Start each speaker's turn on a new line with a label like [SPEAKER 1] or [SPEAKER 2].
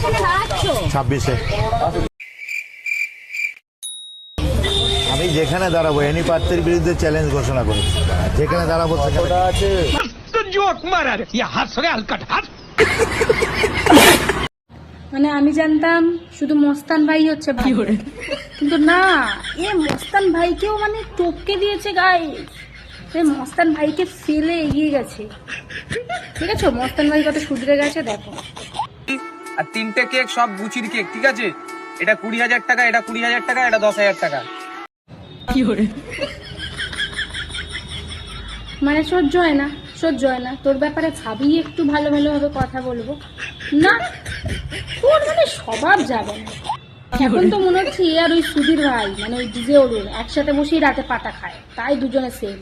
[SPEAKER 1] 26-এ আমি যেখানে দাঁড়াবো এনি প্রার্থীর বিরুদ্ধে চ্যালেঞ্জ ঘোষণা করেছি, যেখানে দাঁড়াবো সেখানে আছে।
[SPEAKER 2] মানে আমি জানতাম শুধু মস্তান ভাই হচ্ছে ভালো, কিন্তু না, এ মস্তান ভাইকেও মানে টপকে দিয়েছে গায়ে। মস্তান ভাইকে ফেলে এগিয়ে গেছে। ঠিক আছে, মস্তান ভাই কত শুধরে গেছে দেখো।
[SPEAKER 3] আর 3টে কেক সব গুচির কেক, ঠিক আছে? এটা 20,000 টাকা, এটা 20,000 টাকা, এটা 10,000 টাকা।
[SPEAKER 2] মানে সহ্য হয় না, সহ্য হয় না। তোর ব্যাপারে ভাবি একটু ভালো ভালোভাবে কথা বলবো না, তোর মানে স্বভাব যাবে না। এখন তো মনে হচ্ছে এ আর ওই সুধীর ভাই মানে ওই ডিজে অরুণ একসাথে বসেই রাতে পাটা খায়, তাই দুজনে সেম।